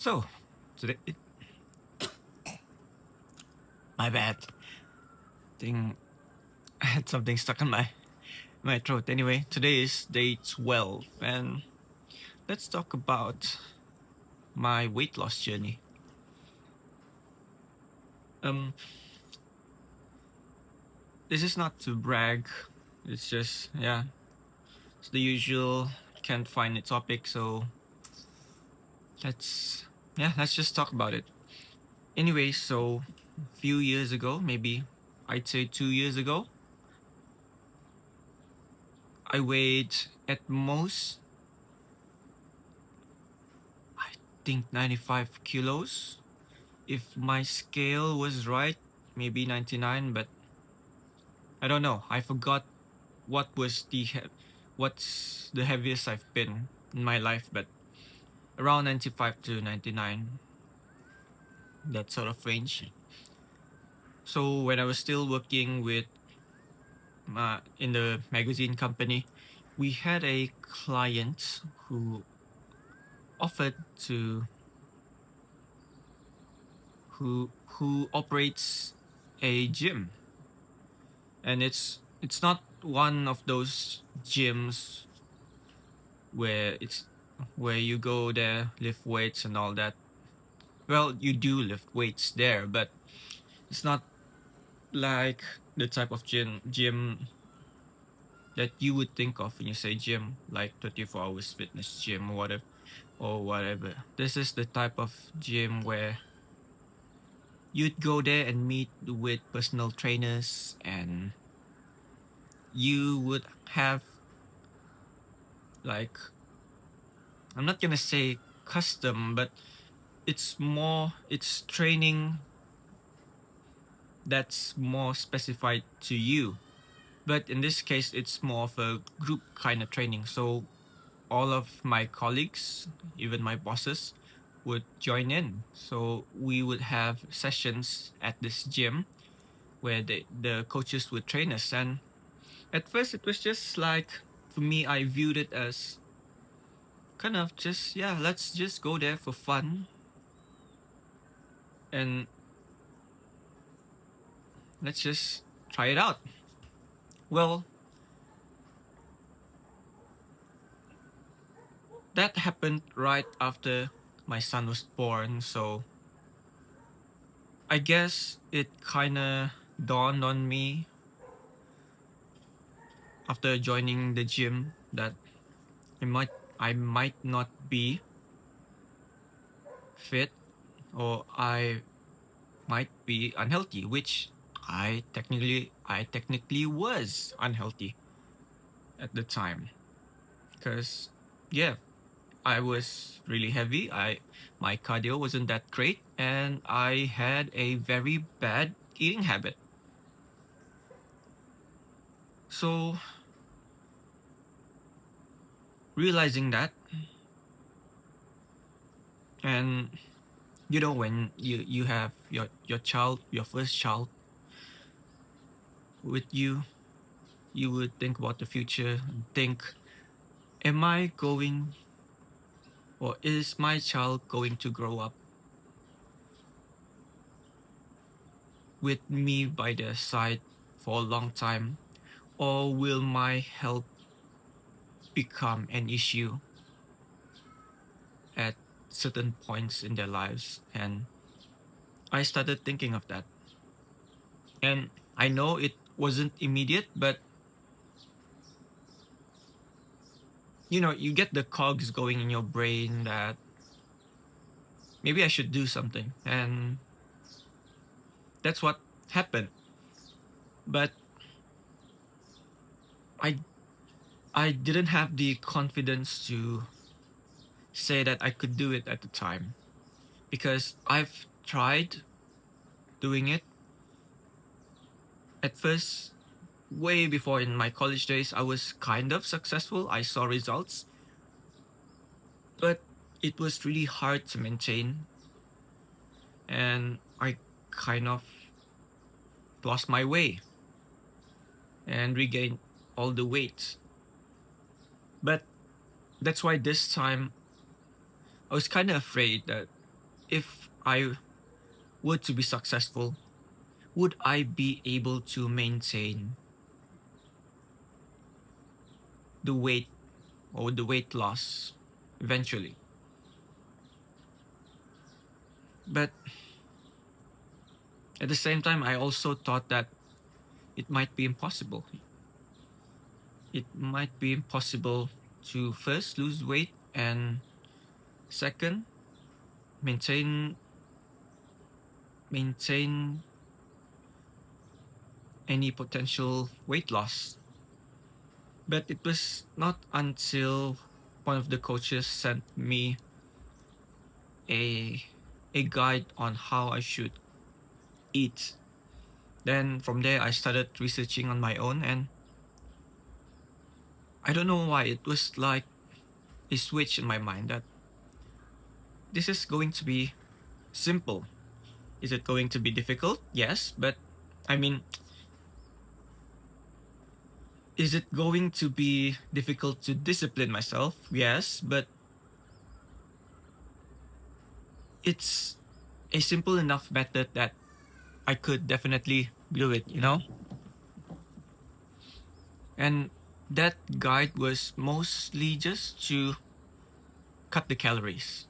So, today, my bad. Think I had something stuck in my throat. Anyway, today is day 12, and let's talk about my weight loss journey. Um, this is not to brag. It's just it's the usual. Can't find a topic, so let's let's just talk about it. Anyway, so a few years ago, maybe I'd say 2 years ago, I weighed at most I think 95 kilos. If my scale was right, maybe 99, but I don't know. I forgot what was what's the heaviest I've been in my life, but around 95 to 99, that sort of range. So when I was still working with in the magazine company, we had a client who offered to who operates a gym, and it's not one of those gyms where you go there, lift weights and all that. Well, you do lift weights there, but it's not like the type of gym that you would think of when you say gym, like 24 hours fitness gym or whatever. This is the type of gym where you'd go there and meet with personal trainers, and you would have, like, I'm not gonna say custom, but it's training that's more specified to you. But in this case, it's more of a group kind of training. So all of my colleagues, even my bosses, would join in. So we would have sessions at this gym where the coaches would train us. And at first, it was just like, for me, I viewed it as kind of just, let's just go there for fun. And let's just try it out. Well, that happened right after my son was born, so I guess it kind of dawned on me after joining the gym that I might I might not be fit, or I might be unhealthy, which I technically was unhealthy at the time, because yeah, I was really heavy. My cardio wasn't that great, and I had a very bad eating habit. So realizing that, and when you have your child, your first child with you, you would think about the future and think, am I going, or is my child going to grow up with me by their side for a long time, or will my health become an issue at certain points in their lives? And I started thinking of that. And I know it wasn't immediate, but you get the cogs going in your brain that maybe I should do something. And that's what happened. But I I didn't have the confidence to say that I could do it at the time, because I've tried doing it at first. Way before, in my college days, I was kind of successful. I saw results, but it was really hard to maintain, and I kind of lost my way and regained all the weight. But that's why this time I was kind of afraid that if I were to be successful, would I be able to maintain the weight or the weight loss eventually? But at the same time, I also thought that it might be impossible. It might be impossible to first lose weight and second maintain any potential weight loss. But it was not until one of the coaches sent me a a guide on how I should eat. Then from there I started researching on my own, and I don't know why it was like a switch in my mind that this is going to be simple. Is it going to be difficult? Yes, but I mean, is it going to be difficult to discipline myself? Yes, but it's a simple enough method that I could definitely do it, you know? And that guide was mostly just to cut the calories.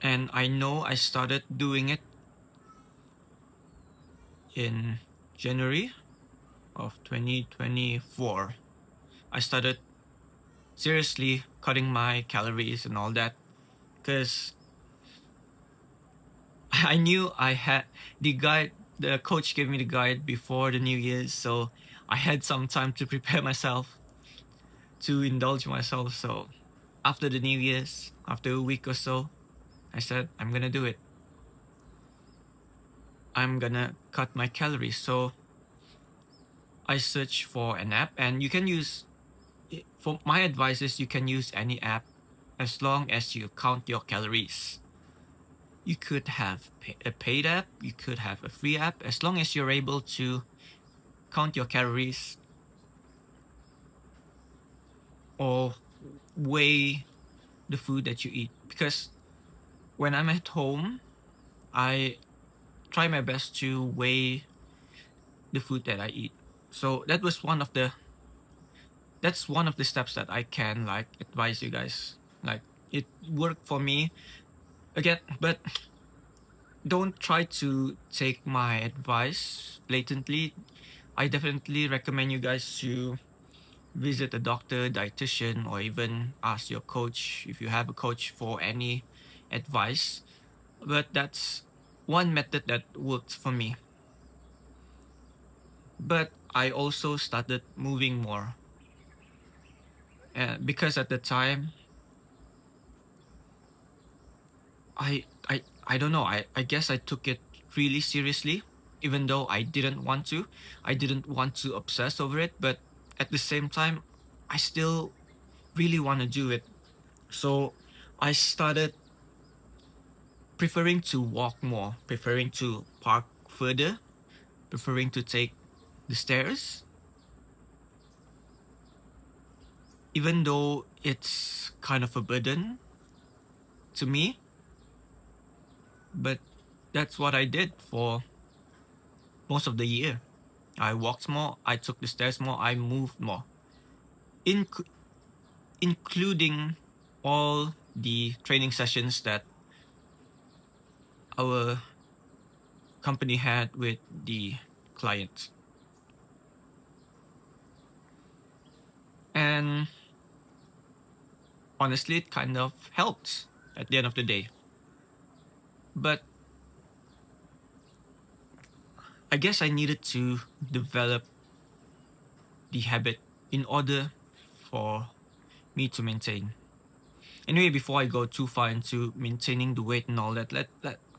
And I know I started doing it in January of 2024. I started seriously cutting my calories and all that because I knew I had the guide, the coach gave me the guide before the New Year's, so I had some time to prepare myself, to indulge myself. So after the New Year's, after a week or so, I said, I'm gonna do it. I'm gonna cut my calories. So I searched for an app, and you can use, for my advice is you can use any app as long as you count your calories. You could have a paid app, you could have a free app, as long as you're able to count your calories or weigh the food that you eat. Because when I'm at home, I try my best to weigh the food that I eat. So that's one of the steps that I can like advise you guys. Like it worked for me again, but don't try to take my advice blatantly. I definitely recommend you guys to visit a doctor, dietitian, or even ask your coach if you have a coach for any advice. But that's one method that worked for me. But I also started moving more because at the time I don't know. I guess I took it really seriously, even though I didn't want to. I didn't want to obsess over it, but at the same time, I still really want to do it. So I started preferring to walk more, preferring to park further, preferring to take the stairs, even though it's kind of a burden to me. But that's what I did for most of the year. I walked more, I took the stairs more, I moved more, in, including all the training sessions that our company had with the client. And honestly, it kind of helped at the end of the day. But I guess I needed to develop the habit in order for me to maintain. Anyway, before I go too far into maintaining the weight and all that,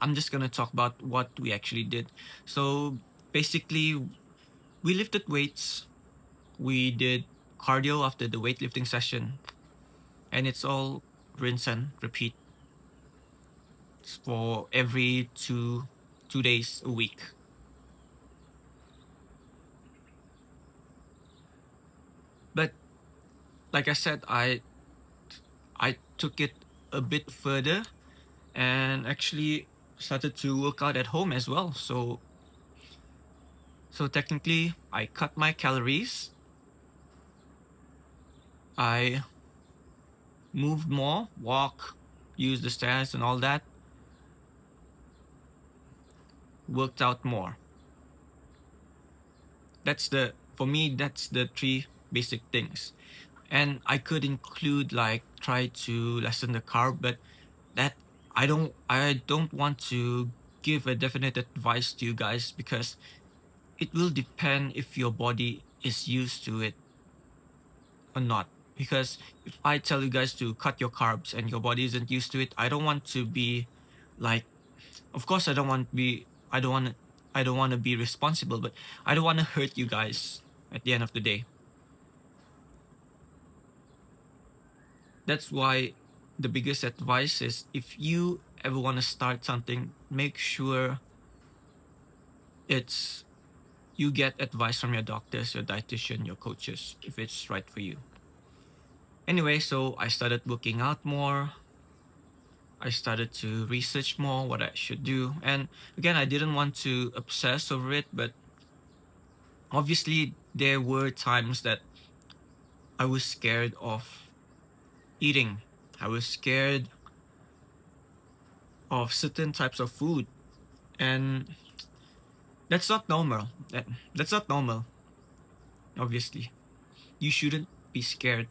I'm just gonna talk about what we actually did. So basically, we lifted weights, we did cardio after the weightlifting session, and it's all rinse and repeat for every 2 days a week. But like I said, I took it a bit further and actually started to work out at home as well. So technically I cut my calories. I moved more, walk, use the stairs and all that, worked out more. That's the for me that's the three basic things. And I could include like try to lessen the carb, but that I don't want to give a definite advice to you guys because it will depend if your body is used to it or not. Because if I tell you guys to cut your carbs and your body isn't used to it, I don't want to be like, of course I don't want to be responsible, but I don't want to hurt you guys at the end of the day. That's why the biggest advice is if you ever want to start something, make sure it's you get advice from your doctors, your dietitian, your coaches, if it's right for you. Anyway, so I started working out more. I started to research more what I should do. And again, I didn't want to obsess over it, but obviously there were times that I was scared of eating. I was scared of certain types of food. And that's not normal. That's not normal, obviously. You shouldn't be scared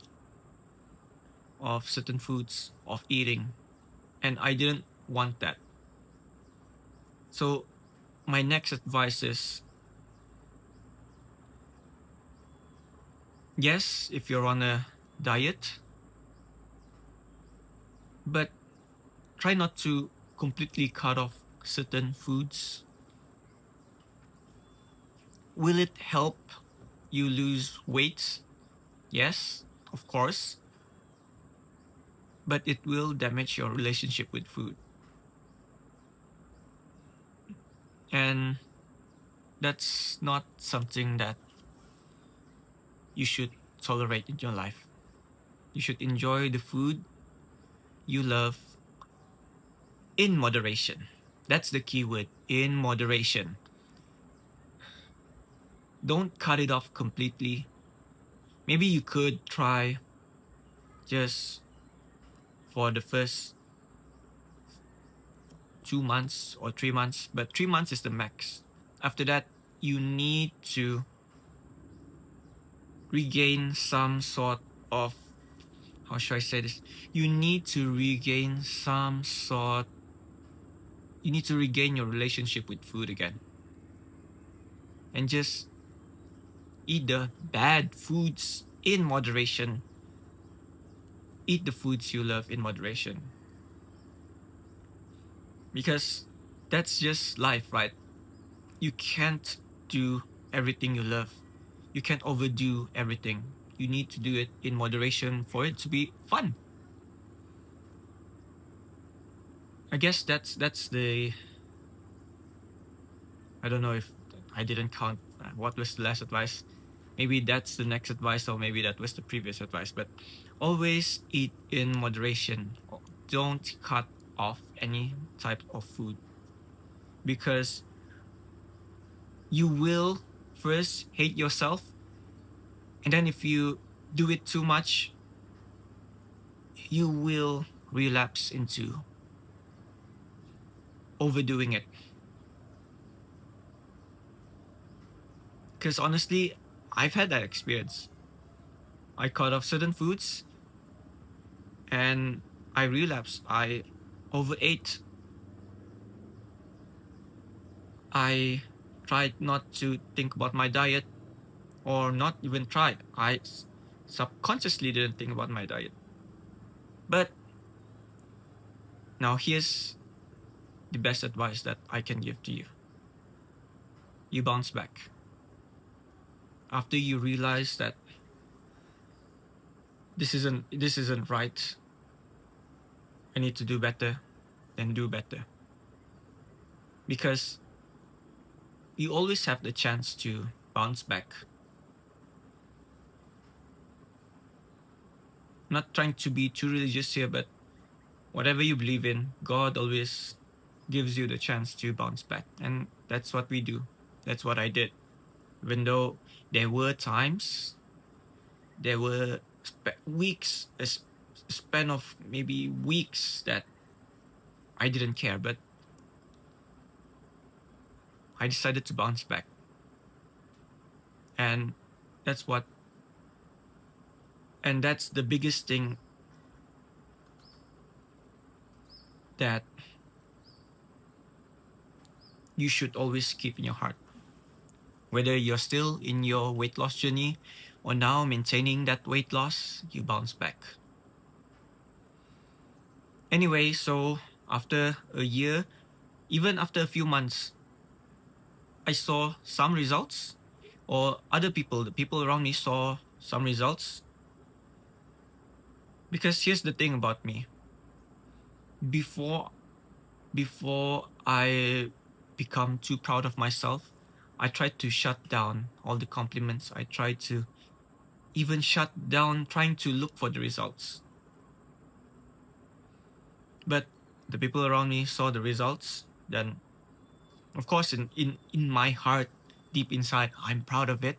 of certain foods, of eating. And I didn't want that. So my next advice is yes, if you're on a diet, but try not to completely cut off certain foods. Will it help you lose weight? Yes, of course. But it will damage your relationship with food. And that's not something that you should tolerate in your life. You should enjoy the food you love in moderation. That's the key word, in moderation. Don't cut it off completely. Maybe you could try just for the first 2 months or 3 months, but 3 months is the max. After that, you need to regain some sort of, how should I say this? You need to regain your relationship with food again. And just eat the bad foods in moderation. Eat the foods you love in moderation. Because that's just life, right? You can't do everything you love. You can't overdo everything. You need to do it in moderation for it to be fun. I guess that's the, I don't know if I didn't count what was the last advice. Maybe that's the next advice, or maybe that was the previous advice. But always eat in moderation. Don't cut off any type of food because you will first hate yourself, and then if you do it too much, you will relapse into overdoing it. Because honestly, I've had that experience. I cut off certain foods and I relapsed. I overate. I tried not to think about my diet, or not even try. I subconsciously didn't think about my diet. But now here's the best advice that I can give to you. You bounce back. After you realize that this isn't right, I need to do better, then do better. Because you always have the chance to bounce back. not trying to be too religious here, but whatever you believe in, God always gives you the chance to bounce back. And that's what we do. That's what I did. Even though there were times, there were weeks, a span of maybe weeks that I didn't care, but I decided to bounce back. And that's what, and that's the biggest thing that you should always keep in your heart. Whether you're still in your weight loss journey or now maintaining that weight loss, you bounce back. Anyway, so after a year, even after a few months, I saw some results, or other people, the people around me saw some results. Because here's the thing about me. Before I become too proud of myself, I tried to shut down all the compliments. I tried to even shut down trying to look for the results. But the people around me saw the results. Then, of course, in my heart, deep inside, I'm proud of it.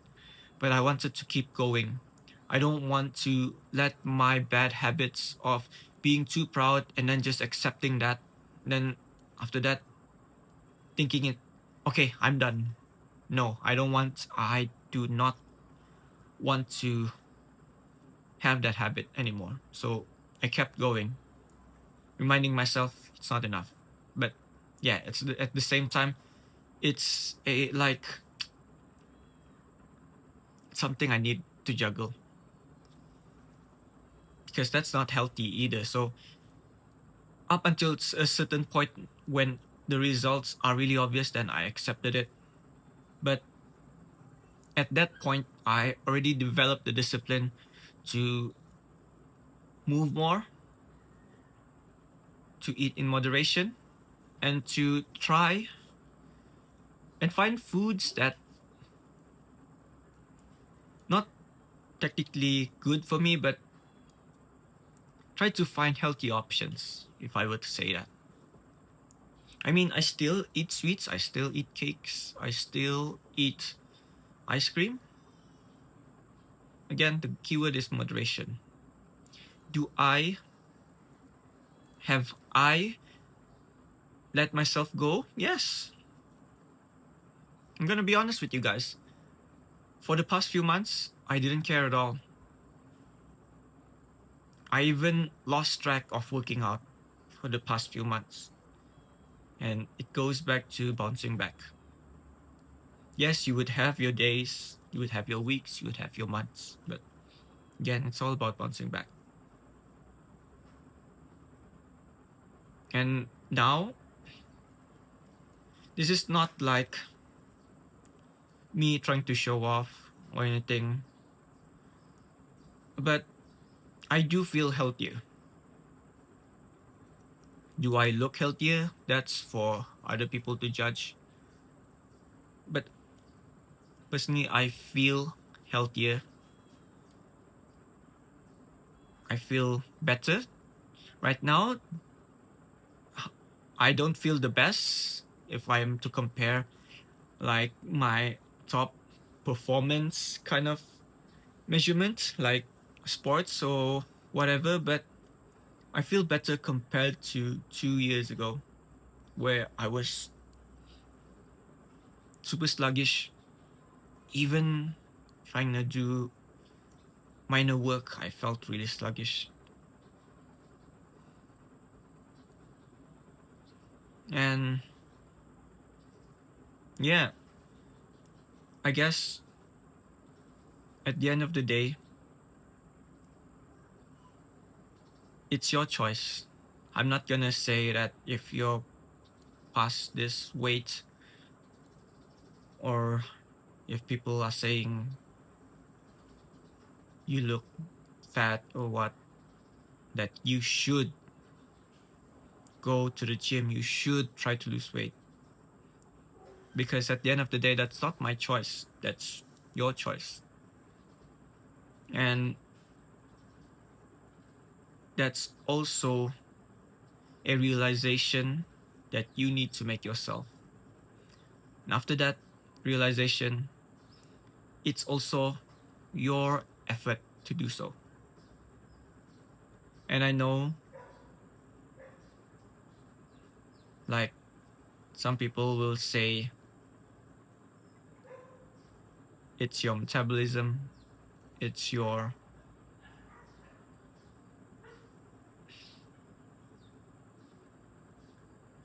But I wanted to keep going. I don't want to let my bad habits of being too proud and then just accepting that. Then after that, thinking it, okay, I'm done. No, I do not want to have that habit anymore. So I kept going, reminding myself it's not enough. But yeah, at the same time, it's like something I need to juggle, because that's not healthy either. So up until a certain point when the results are really obvious, then I accepted it. But at that point, I already developed the discipline to move more, to eat in moderation, and to try and find foods that not technically good for me, but try to find healthy options, if I were to say that. I mean, I still eat sweets, I still eat cakes, I still eat ice cream. Again, the keyword is moderation. Have I let myself go? Yes. I'm gonna be honest with you guys. For the past few months, I didn't care at all. I even lost track of working out for the past few months. And it goes back to bouncing back. Yes, you would have your days, you would have your weeks, you would have your months. But again, it's all about bouncing back. And now, this is not like me trying to show off or anything, but I do feel healthier. Do I look healthier? That's for other people to judge. But personally, I feel healthier. I feel better. Right now, I don't feel the best if I'm to compare like my top performance kind of measurement, like sports or whatever, but I feel better compared to 2 years ago, where I was super sluggish. Even trying to do minor work, I felt really sluggish. And yeah, I guess at the end of the day, it's your choice. I'm not gonna say that if you're past this weight, or if people are saying you look fat or what, that you should go to the gym, you should try to lose weight. Because at the end of the day, that's not my choice, that's your choice. And that's also a realization that you need to make yourself. And after that realization, it's also your effort to do so. And I know, like, some people will say it's your metabolism, it's your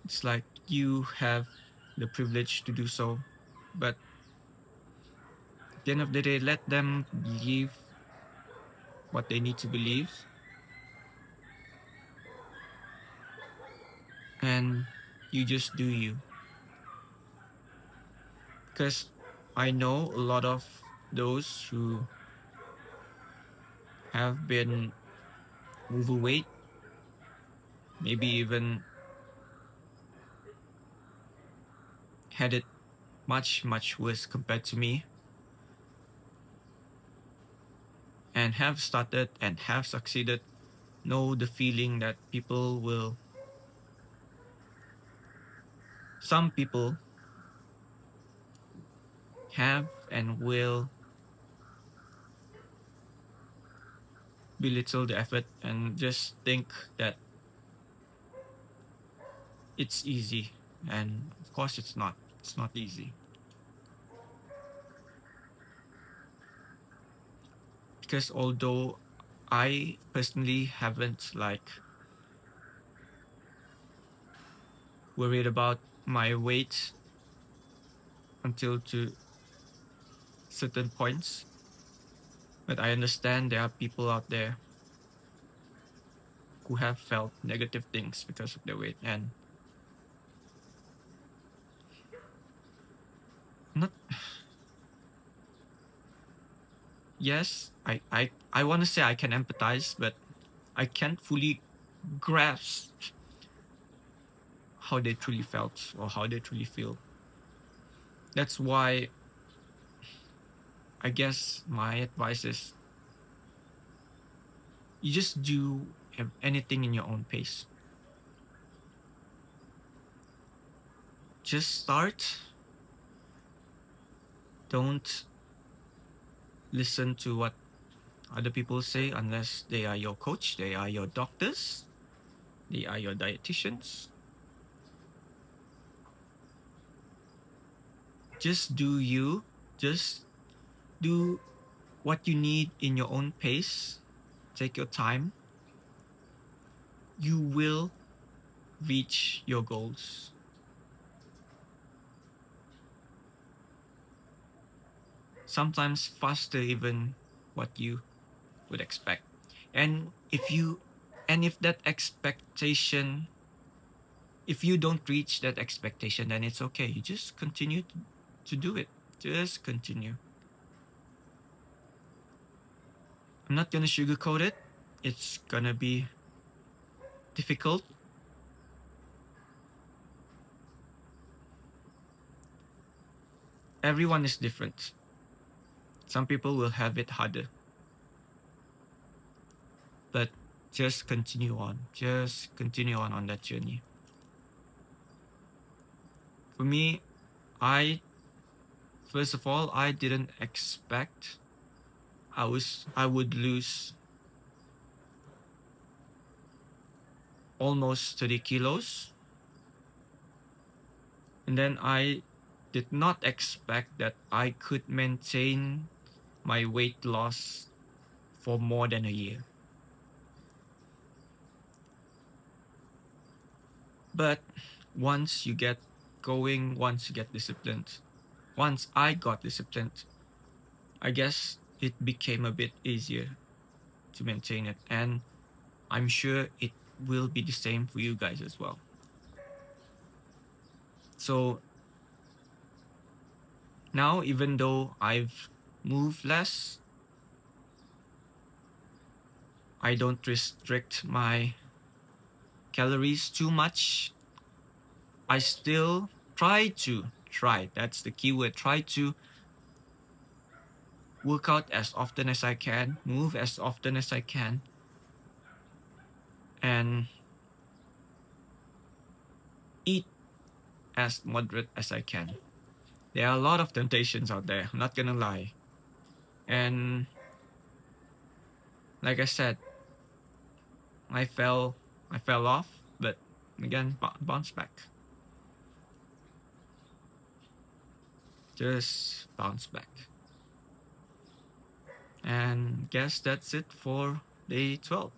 it's like you have the privilege to do so. But at the end of the day, let them believe what they need to believe, and you just do you. Because I know a lot of those who have been overweight, maybe even had it much, much worse compared to me, and have started and have succeeded, know the feeling that some people have and will belittle the effort and just think that it's easy. And of course, it's not. It's not easy. Because although I personally haven't like worried about my weight until to certain points, but I understand there are people out there who have felt negative things because of their weight. And not yes, I want to say I can empathize, but I can't fully grasp how they truly felt or how they truly feel. That's why I guess my advice is you just do anything in your own pace. Just start. Don't listen to what other people say unless they are your coach, they are your doctors, they are your dietitians. Just do you. Just do what you need in your own pace. Take your time. You will reach your goals. Sometimes faster even what you would expect. And if that expectation, if you don't reach that expectation, then it's okay. You just continue to do it. Just continue. I'm not gonna sugarcoat it. It's gonna be difficult. Everyone is different. Some people will have it harder. But just continue on. Just continue on that journey. For me, I first of all, I didn't expect I would lose almost 30 kilos. And then I did not expect that I could maintain my weight loss for more than a year. But once you get going, once you get disciplined, once I got disciplined, I guess it became a bit easier to maintain it. And I'm sure it will be the same for you guys as well. So now, even though I've moved less, I don't restrict my calories too much. I still that's the keyword, try to work out as often as I can, move as often as I can. and eat as moderate as I can. There are a lot of temptations out there, I'm not gonna lie. And like I said, I fell off, but again, bounce back. Just bounce back. And guess that's it for day 12.